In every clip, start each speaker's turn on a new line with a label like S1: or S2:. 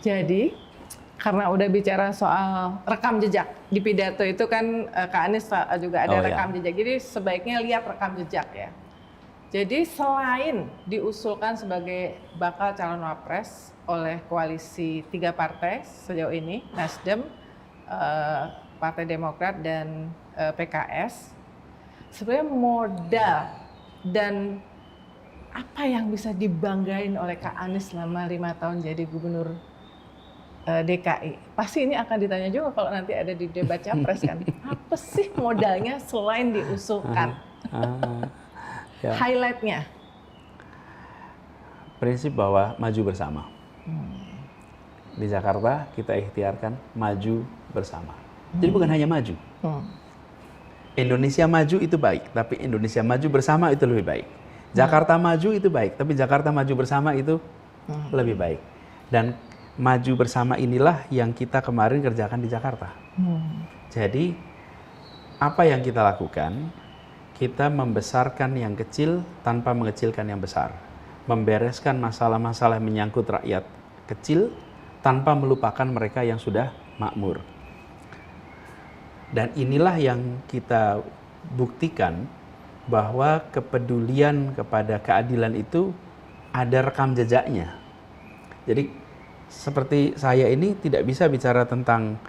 S1: Jadi karena udah bicara soal rekam jejak di pidato itu kan Kak Anies juga ada rekam jejak. Jadi sebaiknya lihat rekam jejak ya. Jadi selain diusulkan sebagai bakal calon wapres oleh koalisi 3 partai sejauh ini, Nasdem, Partai Demokrat dan PKS, sebenarnya modal dan apa yang bisa dibanggain oleh Kak Anies selama 5 tahun jadi gubernur DKI? Pasti ini akan ditanya juga kalau nanti ada di debat capres kan. Apa sih modalnya selain diusulkan?
S2: Ya.
S1: Highlightnya?
S2: Prinsip bahwa maju bersama. Di Jakarta kita ikhtiarkan maju bersama. Jadi bukan hanya maju. Indonesia maju itu baik, tapi Indonesia maju bersama itu lebih baik. Jakarta maju itu baik, tapi Jakarta maju bersama itu lebih baik. Dan maju bersama inilah yang kita kemarin kerjakan di Jakarta. Jadi apa yang kita lakukan? Kita membesarkan yang kecil tanpa mengecilkan yang besar. Membereskan masalah-masalah yang menyangkut rakyat kecil tanpa melupakan mereka yang sudah makmur. Dan inilah yang kita buktikan bahwa kepedulian kepada keadilan itu ada rekam jejaknya. Jadi seperti saya ini tidak bisa bicara tentang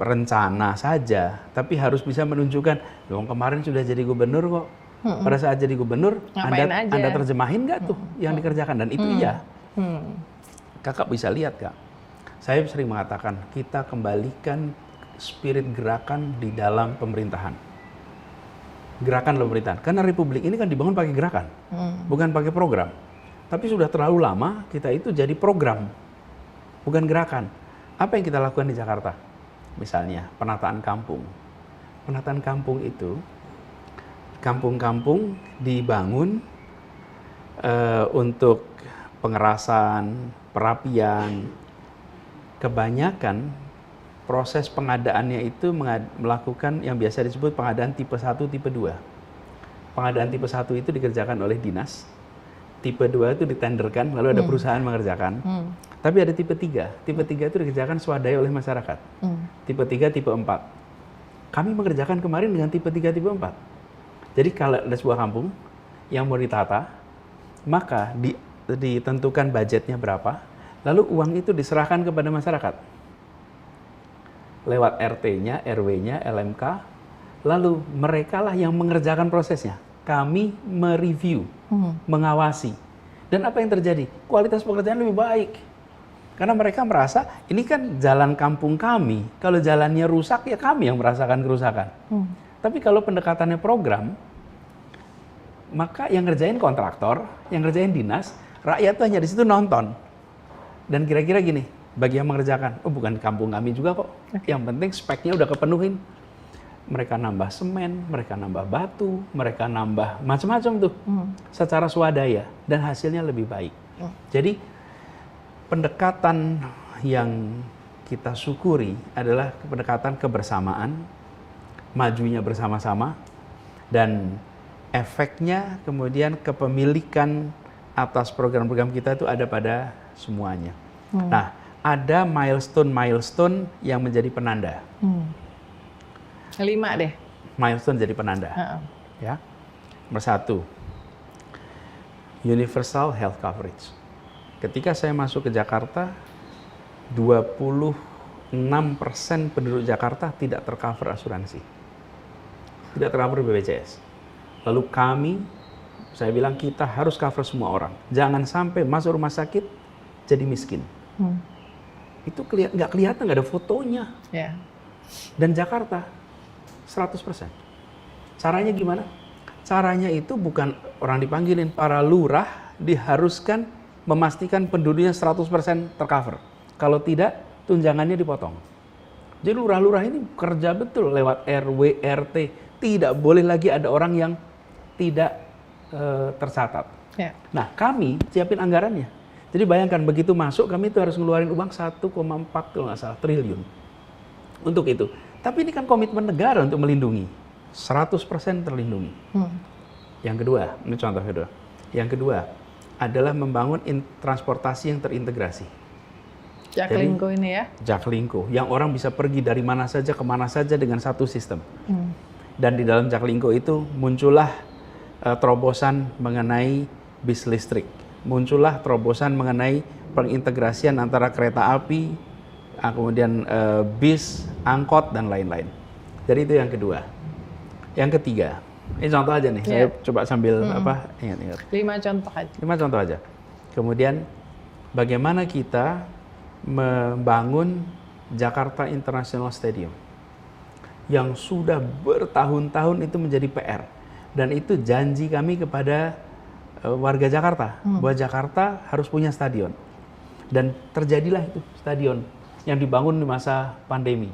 S2: rencana saja, tapi harus bisa menunjukkan, dong kemarin sudah jadi gubernur kok. Pada saat jadi gubernur, Anda terjemahin nggak tuh yang dikerjakan? Dan itu iya. Kakak bisa lihat Kak, saya sering mengatakan kita kembalikan spirit gerakan di dalam pemerintahan. Gerakan pemerintahan, karena republik ini kan dibangun pakai gerakan, bukan pakai program. Tapi sudah terlalu lama kita itu jadi program, bukan gerakan. Apa yang kita lakukan di Jakarta? Misalnya penataan kampung. Penataan kampung itu, kampung-kampung dibangun untuk pengerasan, perapian. Kebanyakan proses pengadaannya itu melakukan yang biasa disebut pengadaan tipe 1, tipe 2. Pengadaan tipe 1 itu dikerjakan oleh dinas, tipe 2 itu ditenderkan, lalu ada perusahaan mengerjakan. Tapi ada tipe 3. Tipe 3 itu dikerjakan swadaya oleh masyarakat. Tipe 3, tipe 4. Kami mengerjakan kemarin dengan tipe 3, tipe 4. Jadi kalau ada sebuah kampung yang mau ditata, maka ditentukan budgetnya berapa, lalu uang itu diserahkan kepada masyarakat. Lewat RT-nya, RW-nya, LMK, lalu mereka lah yang mengerjakan prosesnya. Kami mereview, mengawasi. Dan apa yang terjadi? Kualitas pekerjaan lebih baik. Karena mereka merasa, ini kan jalan kampung kami. Kalau jalannya rusak, ya kami yang merasakan kerusakan. Tapi kalau pendekatannya program, maka yang ngerjain kontraktor, yang ngerjain dinas, rakyat tuh hanya di situ nonton. Dan kira-kira gini, bagi yang mengerjakan, oh bukan kampung kami juga kok. Yang penting speknya udah kepenuhin. Mereka nambah semen, mereka nambah batu, mereka nambah macam-macam tuh. Secara swadaya dan hasilnya lebih baik. Jadi pendekatan yang kita syukuri adalah pendekatan kebersamaan, majunya bersama-sama, dan efeknya kemudian kepemilikan atas program-program kita itu ada pada semuanya. Nah, ada milestone yang menjadi penanda.
S1: 5 deh.
S2: Milestone jadi penanda. Ya. Nomor 1, universal health coverage. Ketika saya masuk ke Jakarta, 26% penduduk Jakarta tidak tercover asuransi. Tidak tercover BPJS. Lalu kami, saya bilang kita harus cover semua orang. Jangan sampai masuk rumah sakit jadi miskin. Itu nggak kelihatan, nggak ada fotonya. Dan Jakarta 100%. Caranya gimana? Caranya itu bukan orang dipanggilin, para lurah diharuskan memastikan penduduknya 100% tercover. Kalau tidak, tunjangannya dipotong. Jadi lurah-lurah ini kerja betul lewat RW, RT. Tidak boleh lagi ada orang yang tidak tercatat. Nah, kami siapin anggarannya. Jadi bayangkan begitu masuk, kami itu harus ngeluarin uang 1,4 kalau nggak salah triliun untuk itu. Tapi ini kan komitmen negara untuk melindungi. 100% terlindungi. Yang kedua, ini contoh kedua. Yang kedua adalah membangun transportasi yang terintegrasi.
S1: Jaklingko ini ya.
S2: Jaklingko, yang orang bisa pergi dari mana saja ke mana saja dengan satu sistem. Dan di dalam Jaklingko itu muncullah terobosan mengenai bis listrik, muncullah terobosan mengenai pengintegrasian antara kereta api, kemudian bis, angkot dan lain-lain. Jadi itu yang kedua. Yang ketiga, ini contoh aja nih. Saya coba sambil ingat-ingat.
S1: 5 contoh aja.
S2: 5 contoh aja. Kemudian bagaimana kita membangun Jakarta International Stadium yang sudah bertahun-tahun itu menjadi PR, dan itu janji kami kepada warga Jakarta bahwa Jakarta harus punya stadion, dan terjadilah itu stadion yang dibangun di masa pandemi,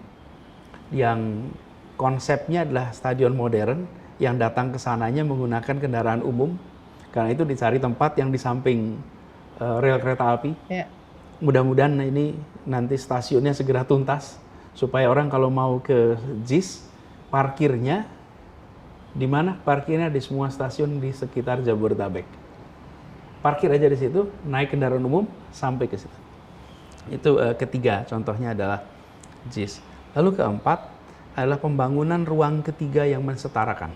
S2: yang konsepnya adalah stadion modern yang datang ke sananya menggunakan kendaraan umum, karena itu dicari tempat yang di samping rel kereta api. Mudah-mudahan ini nanti stasiunnya segera tuntas supaya orang kalau mau ke JIS parkirnya di mana? Parkirnya di semua stasiun di sekitar Jabodetabek. Parkir aja di situ, naik kendaraan umum sampai ke situ. Itu ketiga contohnya adalah JIS. Lalu keempat adalah pembangunan ruang ketiga yang mensetarakan.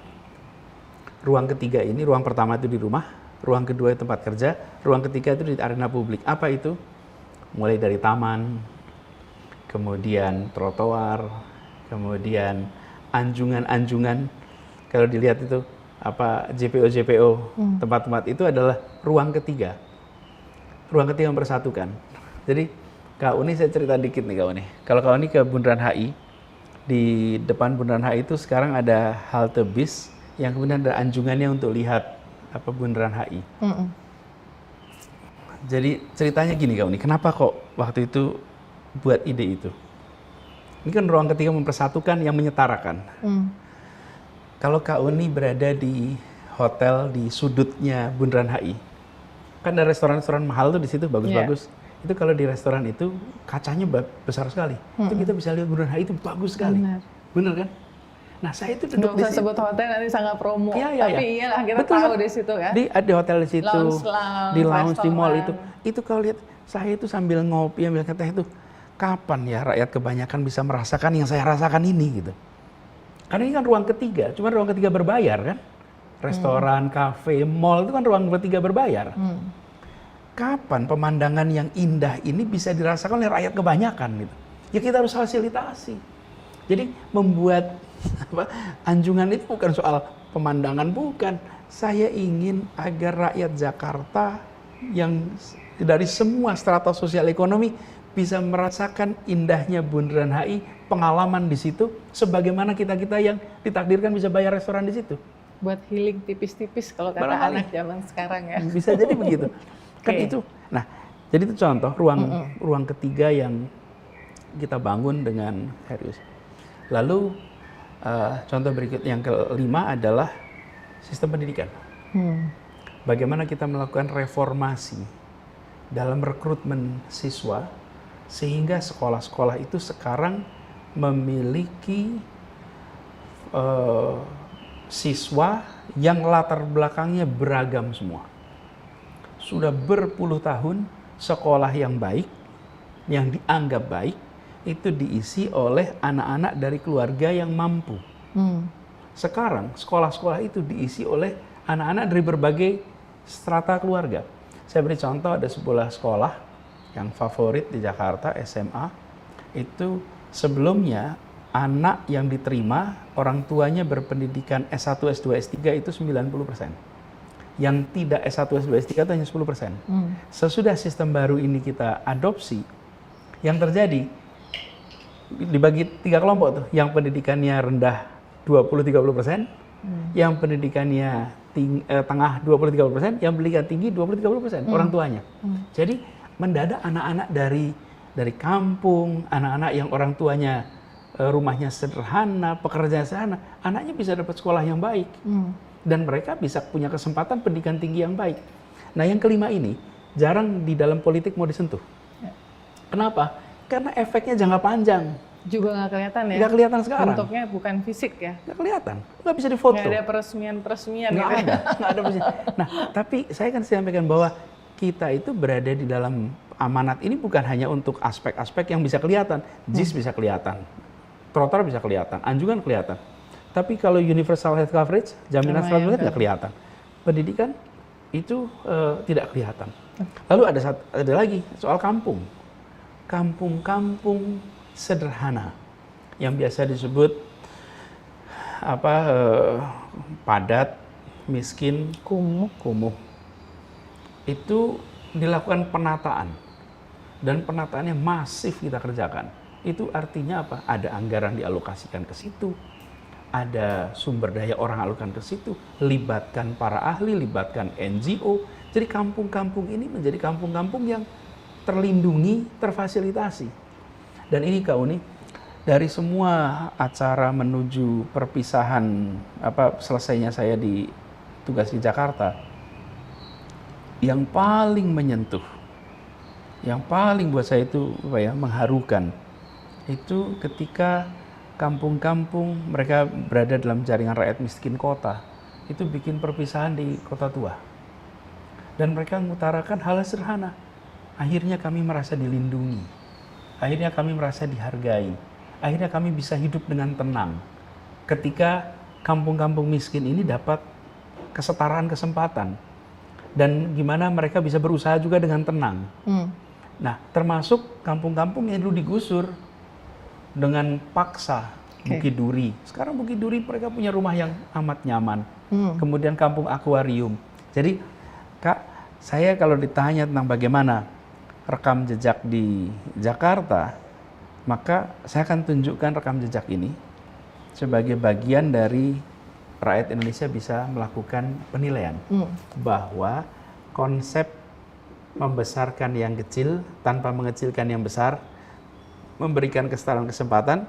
S2: Ruang ketiga ini, ruang pertama itu di rumah, ruang kedua itu tempat kerja, ruang ketiga itu di arena publik. Apa itu? Mulai dari taman, kemudian trotoar, kemudian anjungan-anjungan. Kalau dilihat itu JPO, tempat-tempat itu adalah ruang ketiga. Ruang ketiga mempersatukan. Jadi Kak Uni, saya cerita dikit nih Kak Uni. Kalau Kak Uni ke Bundaran HI, di depan Bundaran HI itu sekarang ada halte bis yang kemudian ada anjungannya untuk lihat Bundaran HI. Jadi ceritanya gini Kak Uni, kenapa kok waktu itu buat ide itu? Ini kan ruang ketiga mempersatukan yang menyetarakan. Kalau Kak Uni berada di hotel di sudutnya Bundaran HI, kan ada restoran-restoran mahal tuh di situ bagus-bagus. Itu kalau di restoran itu kacanya besar sekali. Itu kita bisa lihat Bundaran HI itu bagus sekali. Bener kan? Nah, saya itu duduk di situ. Nggak usah sebut hotel, nanti sangat promo. Tapi iyalah, kita tahu di situ kan. Di hotel di situ, di lounge, di mall itu. Itu kalau lihat, saya itu sambil ngopi, ambil teh itu, kapan ya rakyat kebanyakan bisa merasakan yang saya rasakan ini gitu. Karena ini kan ruang ketiga, cuma ruang ketiga berbayar kan. Restoran, kafe, mall itu kan ruang ketiga berbayar. Kapan pemandangan yang indah ini bisa dirasakan oleh rakyat kebanyakan gitu. Ya kita harus fasilitasi. Jadi membuat anjungan itu bukan soal pemandangan, bukan. Saya ingin agar rakyat Jakarta yang dari semua strata sosial ekonomi bisa merasakan indahnya Bundaran HI, pengalaman di situ, sebagaimana kita-kita yang ditakdirkan bisa bayar restoran di situ.
S1: Buat healing tipis-tipis kalau kata anak zaman sekarang ya.
S2: Bisa jadi begitu. Kan itu. Nah, jadi itu contoh ruang ketiga yang kita bangun dengan serius. Lalu contoh berikut yang kelima adalah sistem pendidikan. Bagaimana kita melakukan reformasi dalam rekrutmen siswa sehingga sekolah-sekolah itu sekarang memiliki siswa yang latar belakangnya beragam semua. Sudah berpuluh tahun sekolah yang baik, yang dianggap baik, itu diisi oleh anak-anak dari keluarga yang mampu. Sekarang sekolah-sekolah itu diisi oleh anak-anak dari berbagai strata keluarga. Saya beri contoh, ada sebuah sekolah yang favorit di Jakarta, SMA, itu sebelumnya anak yang diterima orang tuanya berpendidikan S1, S2, S3 itu 90%. Yang tidak S1, S2, S3 itu hanya 10%. Sesudah sistem baru ini kita adopsi, yang terjadi dibagi 3 kelompok tuh, yang pendidikannya rendah 20-30%, yang pendidikannya tengah 20-30%, yang pendidikan tinggi 20-30% orang tuanya. Jadi mendadak anak-anak dari kampung, anak-anak yang orang tuanya rumahnya sederhana, pekerjaan sederhana, anaknya bisa dapat sekolah yang baik. Dan mereka bisa punya kesempatan pendidikan tinggi yang baik. Nah, yang kelima ini jarang di dalam politik mau disentuh. Kenapa? Karena efeknya jangka panjang.
S1: Juga nggak kelihatan ya?
S2: Nggak kelihatan sekarang.
S1: Bentuknya bukan fisik ya?
S2: Nggak kelihatan. Nggak bisa difoto.
S1: Nggak ada peresmian-peresmian.
S2: Nggak ada. Nggak ada peresmian. Nah, tapi saya kan sampaikan bahwa kita itu berada di dalam amanat ini bukan hanya untuk aspek-aspek yang bisa kelihatan, JIS bisa kelihatan, trotoar bisa kelihatan, anjungan kelihatan. Tapi kalau universal health coverage, jaminan stabilitas tidak kelihatan. Pendidikan itu tidak kelihatan. Lalu ada lagi soal kampung. Kampung-kampung sederhana yang biasa disebut padat, miskin, kumuh. Itu dilakukan penataan dan penataannya masif kita kerjakan. Itu artinya apa? Ada anggaran dialokasikan ke situ, ada sumber daya orang alokasikan ke situ, libatkan para ahli, libatkan NGO. Jadi kampung-kampung ini menjadi kampung-kampung yang terlindungi, terfasilitasi. Dan ini Kak Uni, dari semua acara menuju perpisahan selesainya saya di tugas di Jakarta, yang paling menyentuh, yang paling buat saya itu mengharukan, itu ketika kampung-kampung mereka berada dalam jaringan rakyat miskin kota, itu bikin perpisahan di kota tua. Dan mereka mengutarakan hal sederhana. Akhirnya kami merasa dilindungi. Akhirnya kami merasa dihargai. Akhirnya kami bisa hidup dengan tenang. Ketika kampung-kampung miskin ini dapat kesetaraan kesempatan. Dan gimana mereka bisa berusaha juga dengan tenang. Nah, termasuk kampung-kampung yang dulu digusur dengan paksa, Bukit Duri. Sekarang Bukit Duri mereka punya rumah yang amat nyaman. Kemudian kampung akuarium. Jadi, Kak, saya kalau ditanya tentang bagaimana rekam jejak di Jakarta, maka saya akan tunjukkan rekam jejak ini sebagai bagian dari rakyat Indonesia bisa melakukan penilaian bahwa konsep membesarkan yang kecil tanpa mengecilkan yang besar, memberikan kesetaraan kesempatan,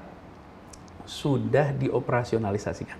S2: sudah dioperasionalisasikan.